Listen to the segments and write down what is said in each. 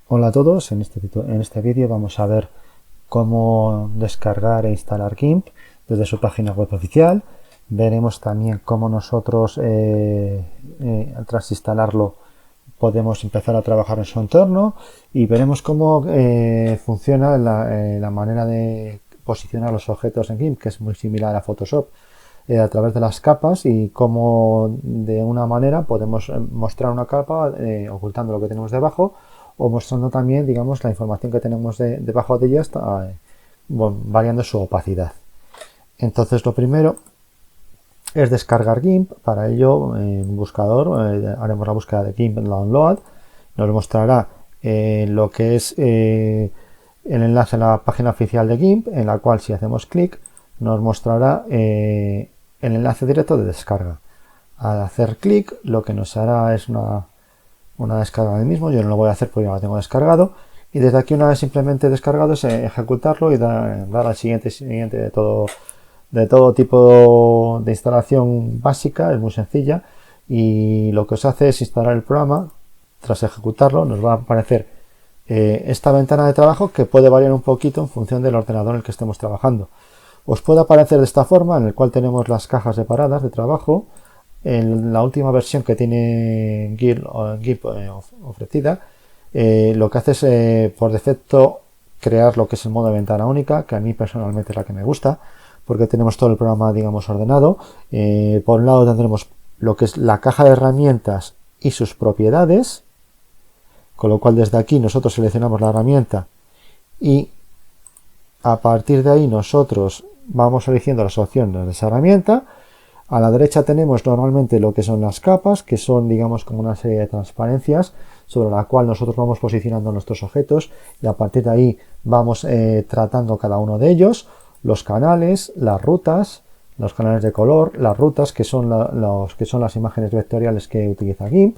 Hola a todos, en este vídeo vamos a ver cómo descargar e instalar GIMP desde su página web oficial. Veremos también cómo nosotros tras instalarlo podemos empezar a trabajar en su entorno y veremos cómo funciona la manera de posicionar los objetos en GIMP, que es muy similar a Photoshop, a través de las capas, y cómo de una manera podemos mostrar una capa ocultando lo que tenemos debajo, o mostrando también, digamos, la información que tenemos debajo de ella, variando su opacidad. Entonces, lo primero es descargar GIMP. Para ello, en un buscador haremos la búsqueda de GIMP Download. Nos mostrará lo que es el enlace a la página oficial de GIMP, en la cual, si hacemos clic, nos mostrará el enlace directo de descarga. Al hacer clic, lo que nos hará es una descarga del mismo. Yo no lo voy a hacer porque ya lo tengo descargado, y desde aquí, una vez simplemente descargado, es ejecutarlo y dar al siguiente de todo tipo de instalación básica. Es muy sencilla, y lo que os hace es instalar el programa. Tras ejecutarlo, nos va a aparecer esta ventana de trabajo, que puede variar un poquito en función del ordenador en el que estemos trabajando. Os puede aparecer de esta forma, en el cual tenemos las cajas separadas de trabajo. En la última versión que tiene GIMP ofrecida, lo que hace es por defecto crear lo que es el modo de ventana única, que a mí personalmente es la que me gusta, porque tenemos todo el programa, digamos, ordenado. Por un lado tendremos lo que es la caja de herramientas y sus propiedades, con lo cual desde aquí nosotros seleccionamos la herramienta y a partir de ahí nosotros vamos eligiendo las opciones de esa herramienta. A la derecha tenemos normalmente lo que son las capas, que son, digamos, como una serie de transparencias sobre la cual nosotros vamos posicionando nuestros objetos, y a partir de ahí vamos tratando cada uno de ellos. Los canales, las rutas, los canales de color, las rutas, que son las imágenes vectoriales que utiliza GIMP.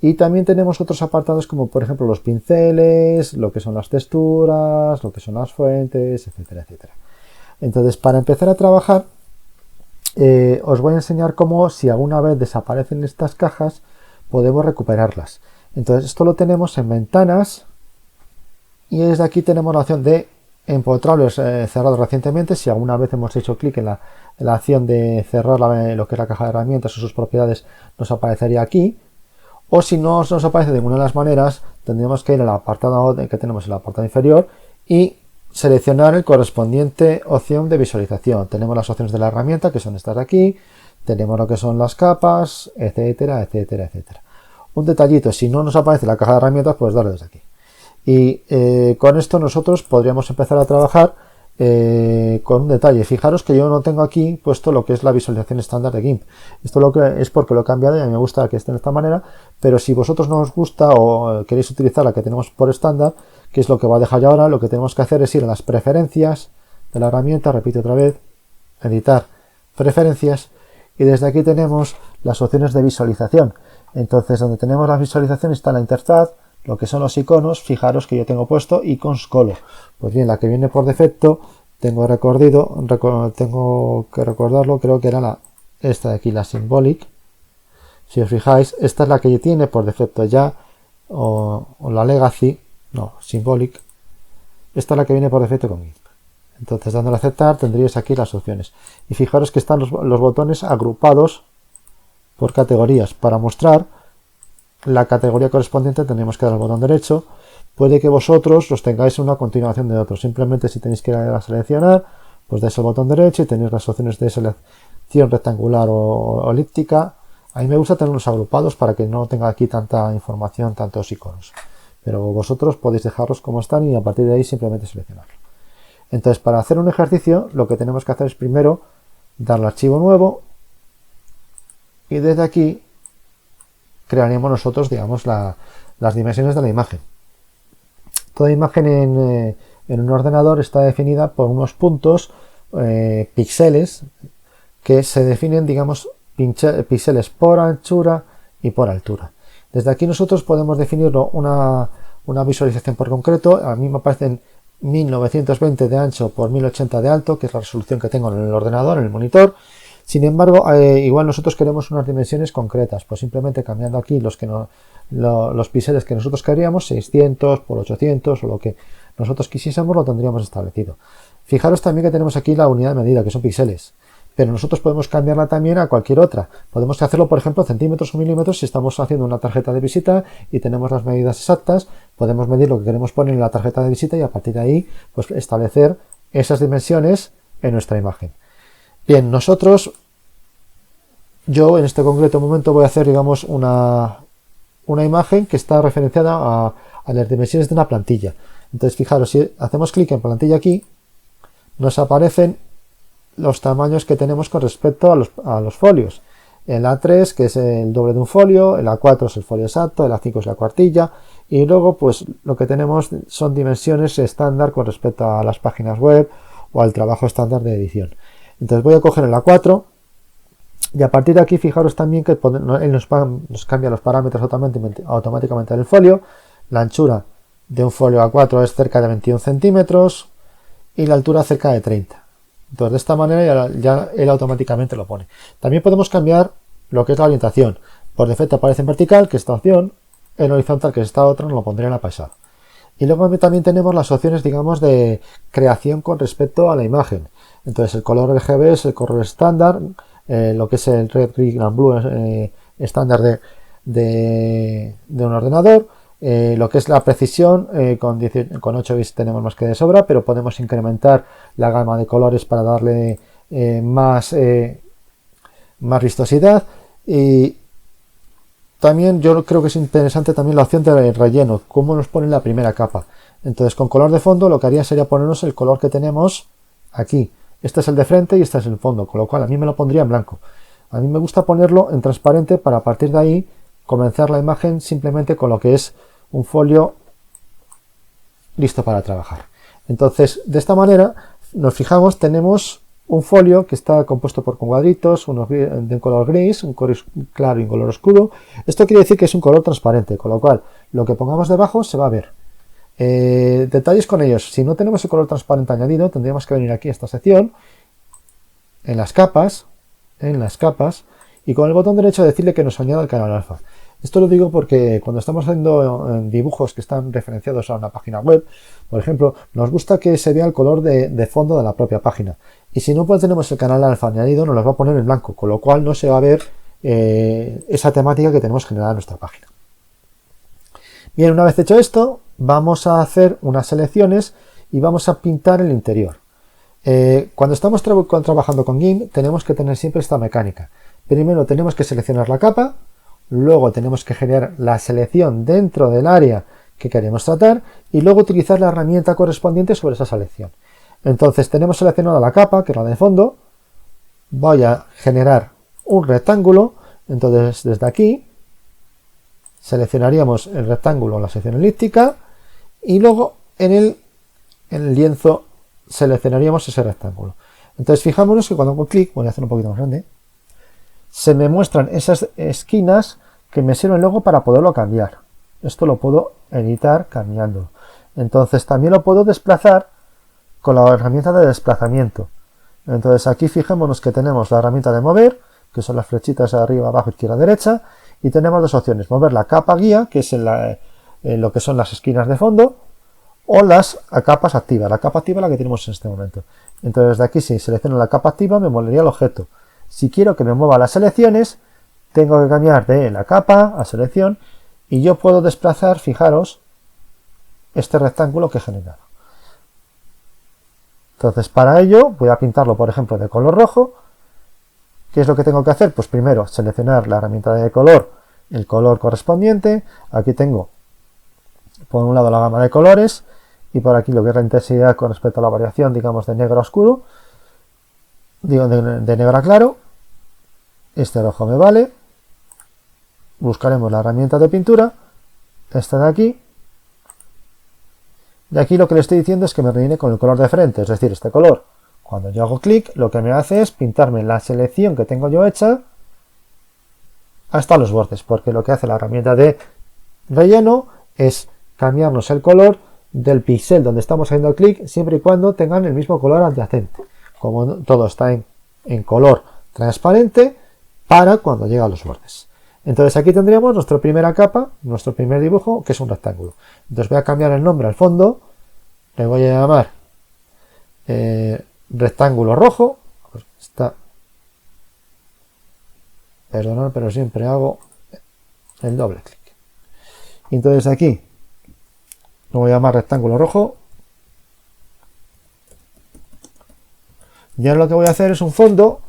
Y también tenemos otros apartados, como por ejemplo los pinceles, lo que son las texturas, lo que son las fuentes, etcétera, etcétera. Entonces, para empezar a trabajar, os voy a enseñar cómo, si alguna vez desaparecen estas cajas, podemos recuperarlas. Entonces, esto lo tenemos en ventanas, y desde aquí tenemos la opción de empotrables cerrados recientemente. Si alguna vez hemos hecho clic en la acción de cerrar lo que es la caja de herramientas o sus propiedades, nos aparecería aquí. O si no nos aparece de ninguna de las maneras, tendríamos que ir al apartado que tenemos en el apartado inferior y seleccionar el correspondiente opción de visualización. Tenemos las opciones de la herramienta, que son estas de aquí. Tenemos lo que son las capas, etcétera, etcétera, etcétera. Un detallito: si no nos aparece la caja de herramientas, pues darle desde aquí. Y con esto nosotros podríamos empezar a trabajar con un detalle. Fijaros que yo no tengo aquí puesto lo que es la visualización estándar de GIMP. Esto es porque lo he cambiado y a mí me gusta que esté de esta manera, pero si vosotros no os gusta o queréis utilizar la que tenemos por estándar, que es lo que voy a dejar yo ahora, lo que tenemos que hacer es ir a las preferencias de la herramienta. Repito otra vez: editar, preferencias, y desde aquí tenemos las opciones de visualización. Entonces, donde tenemos la visualización está la interfaz, lo que son los iconos. Fijaros que yo tengo puesto Icons Color. Pues bien, la que viene por defecto, tengo que recordarlo, creo que era esta de aquí, la Symbolic. Si os fijáis, esta es la que tiene por defecto ya, o la Legacy, no, Symbolic. Esta es la que viene por defecto con GIMP. Entonces, dándole a aceptar, tendríais aquí las opciones. Y fijaros que están los botones agrupados por categorías. Para mostrar la categoría correspondiente tendremos que dar al botón derecho. Puede que vosotros los tengáis una continuación de otros. Simplemente, si tenéis que ir a seleccionar, pues dais el botón derecho y tenéis las opciones de selección rectangular o elíptica. A mí me gusta tenerlos agrupados para que no tenga aquí tanta información, tantos iconos. Pero vosotros podéis dejarlos como están y a partir de ahí simplemente seleccionarlo. Entonces, para hacer un ejercicio, lo que tenemos que hacer es primero darle archivo nuevo, y desde aquí crearemos nosotros, digamos, las dimensiones de la imagen. Toda imagen en un ordenador está definida por unos puntos, píxeles, que se definen, digamos, píxeles por anchura y por altura. Desde aquí nosotros podemos definirlo una visualización por concreto. A mí me aparecen 1920 de ancho por 1080 de alto, que es la resolución que tengo en el ordenador, en el monitor. Sin embargo, igual nosotros queremos unas dimensiones concretas, pues simplemente cambiando aquí los píxeles que nosotros queríamos, 600 por 800 o lo que nosotros quisiésemos, lo tendríamos establecido. Fijaros también que tenemos aquí la unidad de medida, que son píxeles, pero nosotros podemos cambiarla también a cualquier otra. Podemos hacerlo, por ejemplo, centímetros o milímetros. Si estamos haciendo una tarjeta de visita y tenemos las medidas exactas, podemos medir lo que queremos poner en la tarjeta de visita y a partir de ahí pues establecer esas dimensiones en nuestra imagen. Bien, yo en este concreto momento voy a hacer, digamos, una imagen que está referenciada a las dimensiones de una plantilla. Entonces, fijaros, si hacemos clic en plantilla aquí, nos aparecen los tamaños que tenemos con respecto a los folios. El A3, que es el doble de un folio, el A4 es el folio exacto, el A5 es la cuartilla, y luego pues lo que tenemos son dimensiones estándar con respecto a las páginas web o al trabajo estándar de edición. Entonces voy a coger el A4 y a partir de aquí fijaros también que él nos cambia los parámetros automáticamente del folio. La anchura de un folio A4 es cerca de 21 centímetros y la altura cerca de 30. Entonces de esta manera ya él automáticamente lo pone. También podemos cambiar lo que es la orientación. Por defecto aparece en vertical, que es esta opción, en horizontal, que es esta otra, nos lo pondría en apaisado. Y luego también tenemos las opciones, digamos, de creación con respecto a la imagen. Entonces el color RGB es el color estándar, lo que es el red, green and blue estándar de un ordenador. Lo que es la precisión, con 8 bits tenemos más que de sobra, pero podemos incrementar la gama de colores para darle más vistosidad. Y también yo creo que es interesante también la opción de relleno, cómo nos pone la primera capa. Entonces con color de fondo lo que haría sería ponernos el color que tenemos aquí. Este es el de frente y este es el fondo, con lo cual a mí me lo pondría en blanco. A mí me gusta ponerlo en transparente para a partir de ahí comenzar la imagen simplemente con lo que es un folio listo para trabajar. Entonces, de esta manera, nos fijamos, tenemos un folio que está compuesto por cuadritos, unos de un color gris, un color claro y un color oscuro. Esto quiere decir que es un color transparente, con lo cual lo que pongamos debajo se va a ver. Detalles con ellos. Si no tenemos el color transparente añadido, tendríamos que venir aquí a esta sección, en las capas, y con el botón derecho decirle que nos añada el canal alfa. Esto lo digo porque cuando estamos haciendo dibujos que están referenciados a una página web, por ejemplo, nos gusta que se vea el color de fondo de la propia página. Y si no pues tenemos el canal alfa añadido, nos lo va a poner en blanco, con lo cual no se va a ver esa temática que tenemos generada en nuestra página. Bien, una vez hecho esto, vamos a hacer unas selecciones y vamos a pintar el interior. Cuando estamos trabajando con GIMP, tenemos que tener siempre esta mecánica. Primero tenemos que seleccionar la capa. Luego tenemos que generar la selección dentro del área que queremos tratar y luego utilizar la herramienta correspondiente sobre esa selección. Entonces tenemos seleccionada la capa, que es la de fondo. Voy a generar un rectángulo. Entonces desde aquí seleccionaríamos el rectángulo en la sección elíptica y luego en el lienzo seleccionaríamos ese rectángulo. Entonces fijámonos que cuando hago clic, voy a hacer un poquito más grande, se me muestran esas esquinas que me sirven luego para poderlo cambiar. Esto lo puedo editar cambiando. Entonces también lo puedo desplazar con la herramienta de desplazamiento. Entonces aquí fijémonos que tenemos la herramienta de mover, que son las flechitas arriba, abajo, izquierda, derecha, y tenemos dos opciones: mover la capa guía, que es lo que son las esquinas de fondo, o las capas activas. La capa activa es la que tenemos en este momento. Entonces de aquí, si selecciono la capa activa, me movería el objeto. Si quiero que me mueva las selecciones, tengo que cambiar de la capa a selección y yo puedo desplazar, fijaros, este rectángulo que he generado. Entonces para ello voy a pintarlo, por ejemplo, de color rojo. ¿Qué es lo que tengo que hacer? Pues primero seleccionar la herramienta de color, el color correspondiente. Aquí tengo por un lado la gama de colores y por aquí lo que es la intensidad con respecto a la variación, digamos, de negro a oscuro. Digo, de negro a claro. Este rojo me vale. Buscaremos la herramienta de pintura, esta de aquí. De aquí lo que le estoy diciendo es que me rellene con el color de frente, es decir, este color. Cuando yo hago clic, lo que me hace es pintarme la selección que tengo yo hecha hasta los bordes, porque lo que hace la herramienta de relleno es cambiarnos el color del píxel donde estamos haciendo el clic, siempre y cuando tengan el mismo color adyacente. Como todo está en color transparente para cuando llega a los bordes. Entonces aquí tendríamos nuestra primera capa, nuestro primer dibujo, que es un rectángulo. Entonces voy a cambiar el nombre al fondo, le voy a llamar rectángulo rojo. Está, perdonad, pero siempre hago el doble clic. Entonces aquí lo voy a llamar rectángulo rojo. Y ahora lo que voy a hacer es un fondo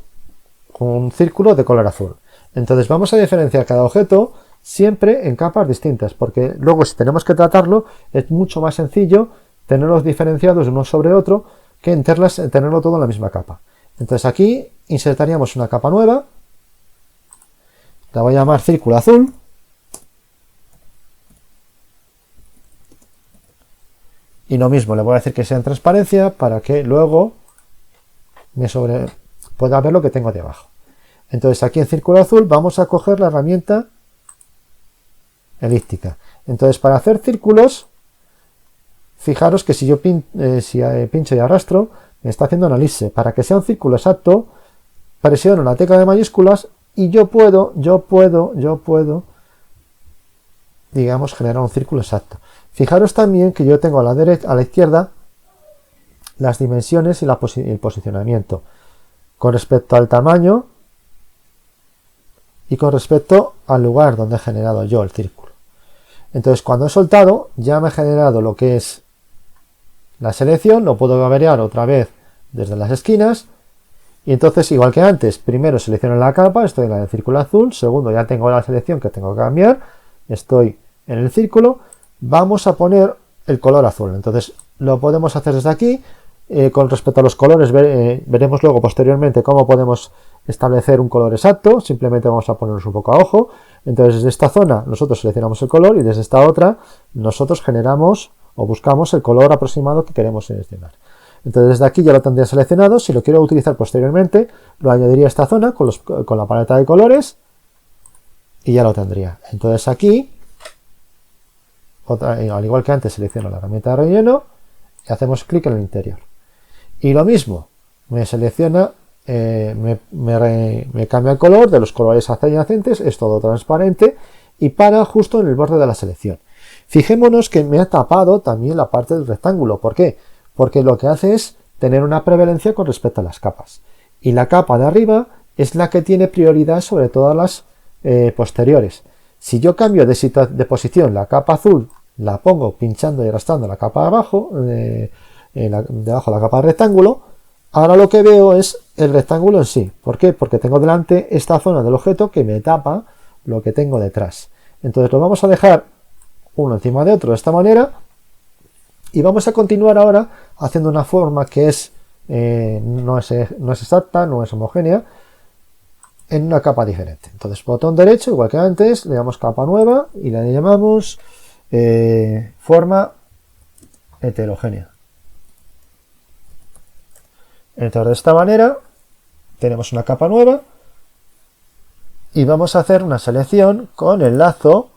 con un círculo de color azul. Entonces vamos a diferenciar cada objeto siempre en capas distintas, porque luego si tenemos que tratarlo es mucho más sencillo tenerlos diferenciados uno sobre otro que tenerlo todo en la misma capa. Entonces aquí insertaríamos una capa nueva, la voy a llamar círculo azul, y lo mismo, le voy a decir que sea en transparencia para que luego pueda ver lo que tengo debajo. Entonces aquí en círculo azul vamos a coger la herramienta elíptica. Entonces para hacer círculos, fijaros que si yo pincho y arrastro, me está haciendo una elipse. Para que sea un círculo exacto, presiono la tecla de mayúsculas y yo puedo, digamos, generar un círculo exacto. Fijaros también que yo tengo a la izquierda las dimensiones y el posicionamiento con respecto al tamaño y con respecto al lugar donde he generado yo el círculo. Entonces cuando he soltado ya me he generado lo que es la selección, lo puedo variar otra vez desde las esquinas y entonces igual que antes, primero selecciono la capa, estoy en el círculo azul, segundo ya tengo la selección que tengo que cambiar, estoy en el círculo, vamos a poner el color azul, entonces lo podemos hacer desde aquí. Con respecto a los colores veremos luego posteriormente cómo podemos establecer un color exacto, simplemente vamos a ponernos un poco a ojo. Entonces desde esta zona nosotros seleccionamos el color y desde esta otra nosotros generamos o buscamos el color aproximado que queremos seleccionar. Entonces desde aquí ya lo tendría seleccionado, si lo quiero utilizar posteriormente lo añadiría a esta zona con la paleta de colores y ya lo tendría. Entonces aquí, al igual que antes, selecciono la herramienta de relleno y hacemos clic en el interior. Y lo mismo, me selecciona, me cambia el color de los colores adyacentes, es todo transparente y para justo en el borde de la selección. Fijémonos que me ha tapado también la parte del rectángulo. ¿Por qué? Porque lo que hace es tener una prevalencia con respecto a las capas. Y la capa de arriba es la que tiene prioridad sobre todas las posteriores. Si yo cambio de posición la capa azul, la pongo pinchando y arrastrando la capa de abajo, debajo de la capa de rectángulo, ahora lo que veo es el rectángulo en sí. ¿Por qué? Porque tengo delante esta zona del objeto que me tapa lo que tengo detrás. Entonces lo vamos a dejar uno encima de otro de esta manera y vamos a continuar ahora haciendo una forma que no es exacta, no es homogénea, en una capa diferente. Entonces botón derecho, igual que antes, le damos capa nueva y le llamamos forma heterogénea. Entonces de esta manera tenemos una capa nueva y vamos a hacer una selección con el lazo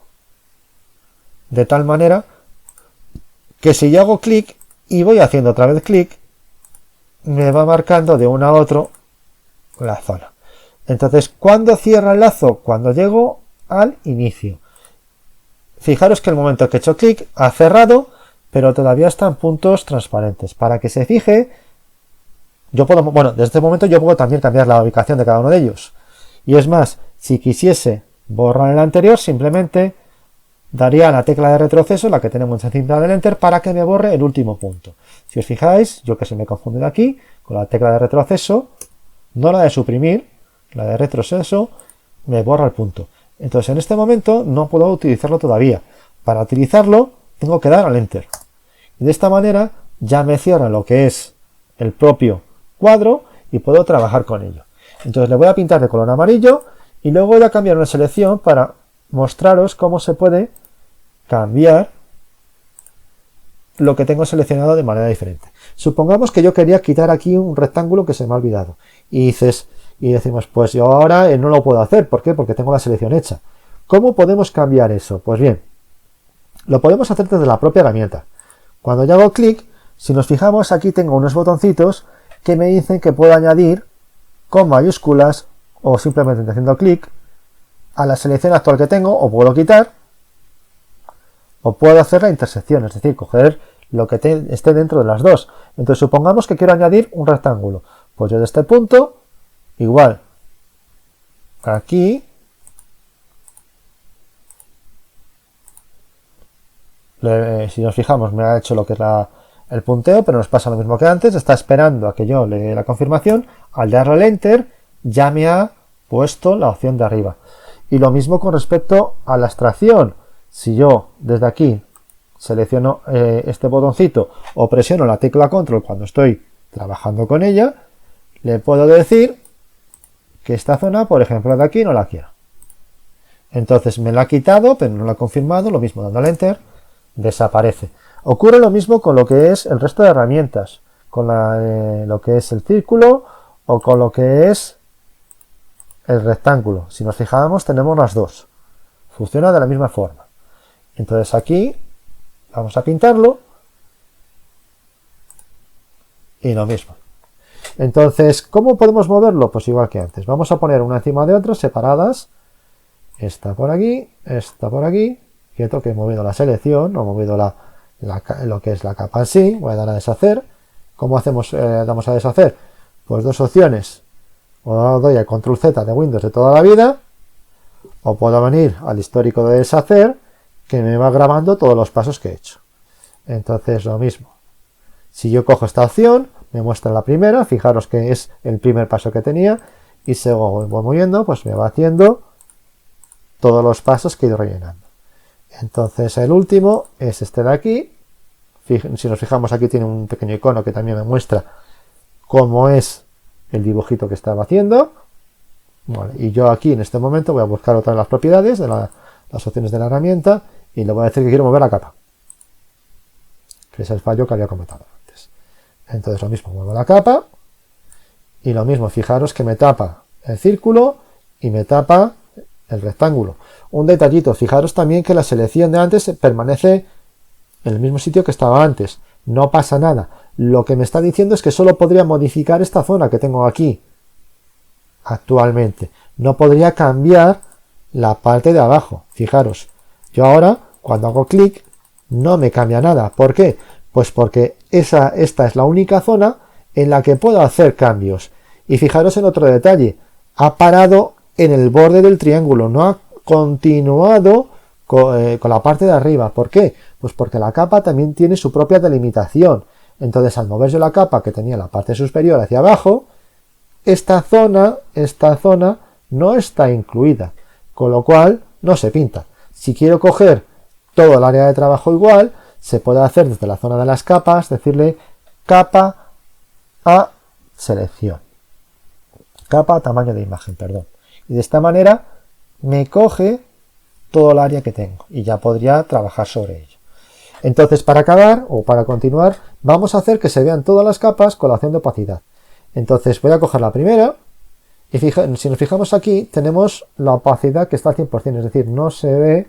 de tal manera que si yo hago clic y voy haciendo otra vez clic, me va marcando de uno a otro la zona. Entonces, ¿cuándo cierra el lazo? Cuando llego al inicio. Fijaros que el momento que he hecho clic ha cerrado, pero todavía están puntos transparentes. Para que se fije, desde este momento yo puedo también cambiar la ubicación de cada uno de ellos. Y es más, si quisiese borrar el anterior, simplemente daría la tecla de retroceso, la que tenemos encima del Enter, para que me borre el último punto. Si os fijáis, yo que se me he confundido aquí, con la tecla de retroceso, no la de suprimir, la de retroceso, me borra el punto. Entonces en este momento no puedo utilizarlo todavía. Para utilizarlo tengo que dar al Enter. Y de esta manera ya me cierra lo que es el propio cuadro y puedo trabajar con ello. Entonces le voy a pintar de color amarillo y luego voy a cambiar una selección para mostraros cómo se puede cambiar lo que tengo seleccionado de manera diferente. Supongamos que yo quería quitar aquí un rectángulo que se me ha olvidado y decimos, pues yo ahora no lo puedo hacer. ¿Por qué? Porque tengo la selección hecha. ¿Cómo podemos cambiar eso? Pues bien, lo podemos hacer desde la propia herramienta. Cuando yo hago clic, si nos fijamos, aquí tengo unos botoncitos que me dicen que puedo añadir con mayúsculas o simplemente haciendo clic a la selección actual que tengo, o puedo quitar, o puedo hacer la intersección, es decir, coger lo que esté dentro de las dos. Entonces supongamos que quiero añadir un rectángulo, pues yo de este punto, igual, aquí, si nos fijamos me ha hecho lo que es el punteo, pero nos pasa lo mismo que antes, está esperando a que yo le dé la confirmación, al darle al enter ya me ha puesto la opción de arriba. Y lo mismo con respecto a la extracción, si yo desde aquí selecciono este botoncito o presiono la tecla control cuando estoy trabajando con ella, le puedo decir que esta zona, por ejemplo de aquí, no la quiero. Entonces me la ha quitado, pero no la ha confirmado, lo mismo dando al enter, desaparece. Ocurre lo mismo con lo que es el resto de herramientas, con lo que es el círculo o con lo que es el rectángulo. Si nos fijamos tenemos las dos. Funciona de la misma forma. Entonces aquí vamos a pintarlo y lo mismo. Entonces, ¿cómo podemos moverlo? Pues igual que antes. Vamos a poner una encima de otra separadas. Esta por aquí, esta por aquí. Quieto que he movido la selección, no he movido lo que es la capa en sí. Voy a dar a deshacer. ¿Cómo hacemos? Damos a deshacer. Pues dos opciones. O doy al control Z de Windows de toda la vida. O puedo venir al histórico de deshacer, que me va grabando todos los pasos que he hecho. Entonces lo mismo. Si yo cojo esta opción, me muestra la primera. Fijaros que es el primer paso que tenía. Y según voy moviendo, pues me va haciendo todos los pasos que he ido rellenando. Entonces el último es este de aquí. Si nos fijamos aquí tiene un pequeño icono que también me muestra cómo es el dibujito que estaba haciendo. Vale, y yo aquí en este momento voy a buscar otra de las propiedades de las opciones de la herramienta y le voy a decir que quiero mover la capa, que es el fallo que había comentado antes. Entonces lo mismo, muevo la capa y lo mismo, fijaros que me tapa el círculo y me tapa el rectángulo. Un detallito, fijaros también que la selección de antes permanece en el mismo sitio que estaba antes, no pasa nada. Lo que me está diciendo es que solo podría modificar esta zona que tengo aquí actualmente, no podría cambiar la parte de abajo. Fijaros, yo ahora cuando hago clic no me cambia nada. ¿Por qué? Pues porque esta es la única zona en la que puedo hacer cambios. Y fijaros en otro detalle, ha parado en el borde del triángulo, no ha continuado con la parte de arriba. ¿Por qué? Pues porque la capa también tiene su propia delimitación. Entonces al moverse la capa que tenía la parte superior hacia abajo, esta zona no está incluida, con lo cual no se pinta. Si quiero coger todo el área de trabajo igual, se puede hacer desde la zona de las capas, decirle capa a selección. Capa a tamaño de imagen, perdón. Y de esta manera me coge todo el área que tengo y ya podría trabajar sobre ello. Entonces, para acabar o para continuar, vamos a hacer que se vean todas las capas con la opción de opacidad. Entonces voy a coger la primera y si nos fijamos aquí tenemos la opacidad que está al 100%, es decir, no se ve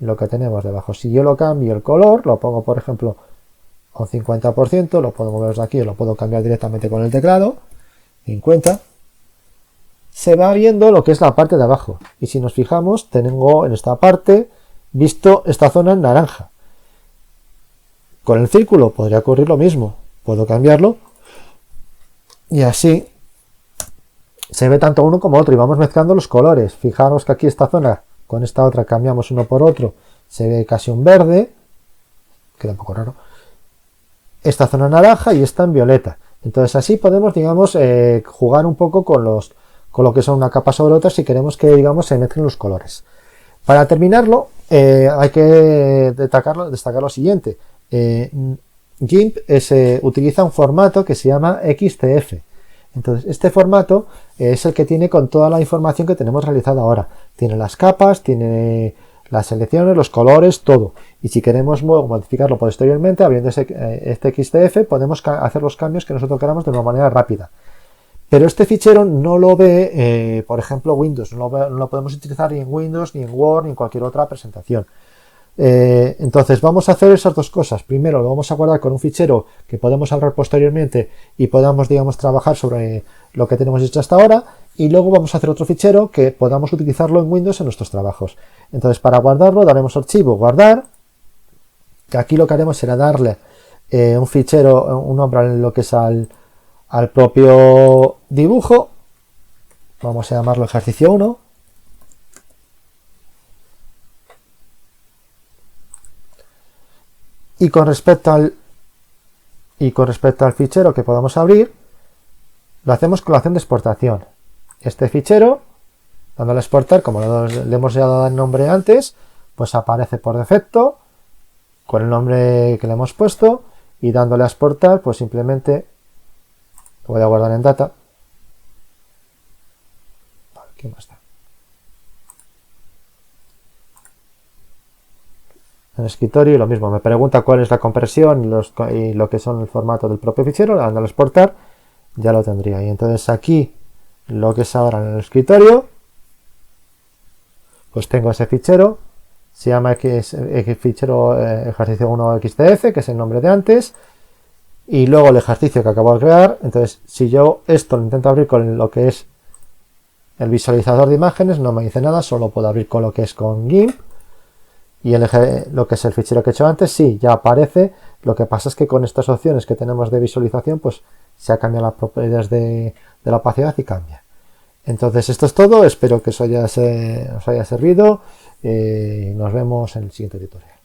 lo que tenemos debajo. Si yo lo cambio el color, lo pongo por ejemplo a un 50%, lo puedo mover desde aquí o lo puedo cambiar directamente con el teclado, 50, se va viendo lo que es la parte de abajo. Y si nos fijamos, tengo en esta parte visto esta zona en naranja. Con el círculo podría ocurrir lo mismo, puedo cambiarlo y así se ve tanto uno como otro y vamos mezclando los colores. Fijaros que aquí esta zona con esta otra cambiamos uno por otro, se ve casi un verde, queda un poco raro, esta zona naranja y esta en violeta. Entonces así podemos, digamos, jugar un poco con lo que son una capa sobre otra si queremos que, digamos, se mezclen los colores. Para terminarlo hay que destacar lo siguiente. GIMP utiliza un formato que se llama XCF. Entonces este formato es el que tiene con toda la información que tenemos realizada ahora. Tiene las capas, tiene las selecciones, los colores, todo. Y si queremos modificarlo posteriormente, abriendo este XCF, podemos hacer los cambios que nosotros queramos de una manera rápida. Pero este fichero no lo ve, por ejemplo, Windows. No lo podemos utilizar ni en Windows, ni en Word, ni en cualquier otra presentación. Entonces vamos a hacer esas dos cosas. Primero lo vamos a guardar con un fichero que podemos abrir posteriormente y podamos, digamos, trabajar sobre lo que tenemos hecho hasta ahora, y luego vamos a hacer otro fichero que podamos utilizarlo en Windows en nuestros trabajos. Entonces, para guardarlo daremos archivo, guardar, que aquí lo que haremos será darle un fichero, un nombre en lo que es al propio dibujo. Vamos a llamarlo ejercicio 1. Y con respecto al fichero que podamos abrir, lo hacemos con la opción de exportación. Este fichero, dándole a exportar, como le hemos ya dado el nombre antes, pues aparece por defecto con el nombre que le hemos puesto, y dándole a exportar, pues simplemente lo voy a guardar en data. ¿Qué más da? En el escritorio, y lo mismo, me pregunta cuál es la compresión y lo que son el formato del propio fichero, dándole a exportar, ya lo tendría. Y entonces aquí, lo que es ahora en el escritorio, pues tengo ese fichero, se llama fichero ejercicio 1xdf, que es el nombre de antes, y luego el ejercicio que acabo de crear. Entonces, si yo esto lo intento abrir con lo que es el visualizador de imágenes, no me dice nada, solo puedo abrir con lo que es con GIMP. Y lo que es el fichero que he hecho antes, sí, ya aparece. Lo que pasa es que con estas opciones que tenemos de visualización, pues se ha cambiado las propiedades de la opacidad y cambia. Entonces esto es todo, espero que os haya servido y nos vemos en el siguiente tutorial.